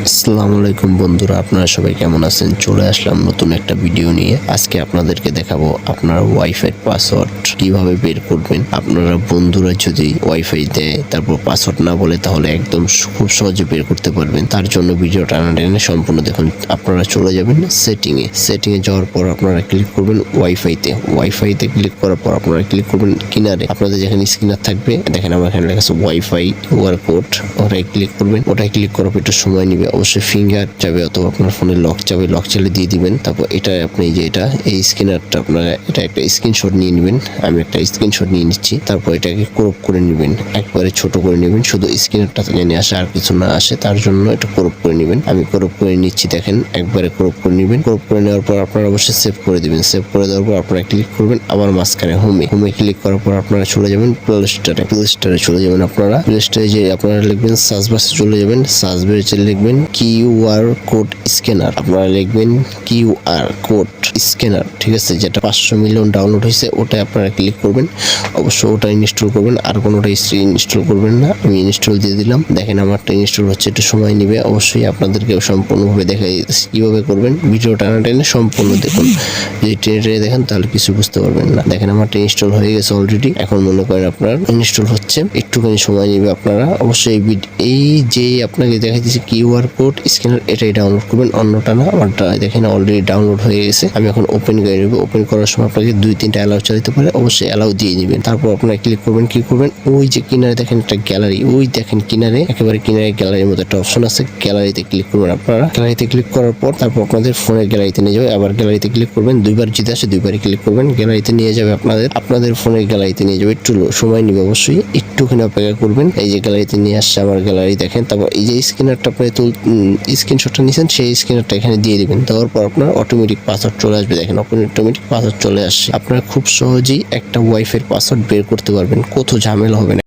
আসসালামু আলাইকুম বন্ধুরা, আপনারা সবাই কেমন আছেন? চলে আসলাম নতুন একটা ভিডিও নিয়ে। আজকে আপনাদেরকে দেখাবো আপনার ওয়াইফাই পাসওয়ার্ড কিভাবে বের করবেন। আপনারা বন্ধুরা যদি ওয়াইফাই দেয় তারপর পাসওয়ার্ড না বলে তাহলে একদম খুব সহজে বের করতে পারবেন। তার জন্য ভিডিওটা না টেনে সম্পূর্ণ দেখুন। আপনারা চলে যাবেন সেটিংয়ে যাওয়ার পর আপনারা ক্লিক করবেন ওয়াইফাইতে ক্লিক করার পর আপনারা ক্লিক করবেন কিনারে। আপনাদের যেখানে স্ক্রিনার থাকবে দেখেন আমার এখানে লেখা আছে ওয়াইফাই কিউআর কোড, ওটাই ক্লিক করবেন। ওটাই ক্লিক করার পর একটু সময় নিবে, অবশ্যই ফিঙ্গার যাবে অথবা আপনার ফোনে লক যাবে, লক চালে দিয়ে দিবেন। তারপর এটা আপনি যে এই স্ক্যানারটা আপনারা এটা একটা স্ক্রিনশট নিয়ে নেবেন। আমি একটা স্ক্রিনশট নিয়ে নিচ্ছি। তারপর এটাকে ক্রপ করে নেবেন, একবারে ছোট করে নেবেন, শুধু স্ক্রিনারটা জানি আসে আর কিছু না আসে, তার জন্য এটা ক্রপ করে নেবেন। আমি ক্রপ করে নিচ্ছি, দেখেন একবারে ক্রপ করে নেবেন। ক্রপ করে নেওয়ার পর আপনারা অবশ্যই সেভ করে দিবেন। সেভ করে দেওয়ার পর আপনারা ক্লিক করবেন আবার মাঝখানে হোমে ক্লিক করার পর আপনারা চলে যাবেন প্লে স্টোরে চলে যাবেন। আপনারা প্লে স্টোরে যে আপনারা লিখবেন সার্চ বারে চলে যাবেন, সার্চ বারে লিখবেন কিউআর কোড স্ক্যানার। আপনারা লিখবেন কিউআর কোড স্ক্যানার, ঠিক আছে, যেটা 500 মিলিয়ন ডাউনলোড হয়েছে ওটা আপনারা ক্লিক করবেন। অবশ্যই ওটা ইনস্টল করবেন, আর কোনোটা ইনস্টল করবেন না। আমি ইনস্টল দিয়ে দিলাম। দেখেন আমারটা ইনস্টল হচ্ছে, একটু সময় নেবে। অবশ্যই আপনাদেরকে সম্পূর্ণভাবে দেখাই কিভাবে করবেন। ভিডিওটা না টেনে সম্পূর্ণ দেখুন। যদি টেনে দেখেন তাহলে কিছু বুঝতে পারবেন না। দেখেন আমারটা ইনস্টল হয়ে গেছে অলরেডি। এখন মনে করেন আপনার ইনস্টল হচ্ছে, একটুখানি সময় নেবে। আপনারা অবশ্যই এই যে আপনাকে দেখাইতেছি কিউআর কোড স্ক্যানার, এটাই ডাউনলোড করবেন, অন্যটা না। আমারটা দেখেন অলরেডি ডাউনলোড হয়ে গেছে। আমি এখন ওপেন করে নেব। ওপেন করার সময় আপনাকে 2-3টা অ্যালাউ চাইতে পারে, অবশ্যই অ্যালাউ দিয়ে দিবেন। তারপর আপনারা ক্লিক করবেন, কি করবেন, ওই যে কিনারে দেখেন একটা গ্যালারি, ওই দেখেন কিনারে একেবারে কিনারে গ্যালারির মধ্যে একটা অপশন আছে, গ্যালারিতে ক্লিক করবেন। আপনারা গ্যালারিতে ক্লিক করার পর তারপর আপনাদের ফোনের গ্যালারিতে নিয়ে যাবে। আবার গ্যালারিতে ক্লিক করবেন, দুইবার যদি আসে দুইবারই ক্লিক করবেন। গ্যালারিতে নিয়ে যাবে, আপনাদের ফোনের গ্যালারিতে নিয়ে যাবে। একটু সময় নিবে, অবশ্যই একটুখানি অপেক্ষা করবেন। এই যে গ্যালারিতে নিয়ে আসছে আমার গ্যালারি, দেখেন। তারপর এই যে স্ক্যানারটা আপনি স্ক্রিনশটটা নিয়েছেন, সেই স্ক্যানারটা এখানে দিয়ে দিবেন। দেওয়ার পর আপনার অটোমেটিক পাসওয়ার্ড চলে আসবে। দেখেন অটোমেটিক পাসওয়ার্ড চলে আসছে। আপনারা খুব সহজেই একটা ওয়াইফাই পাসওয়ার্ড বের করতে পারবেন, কত ঝামেলা হবে না।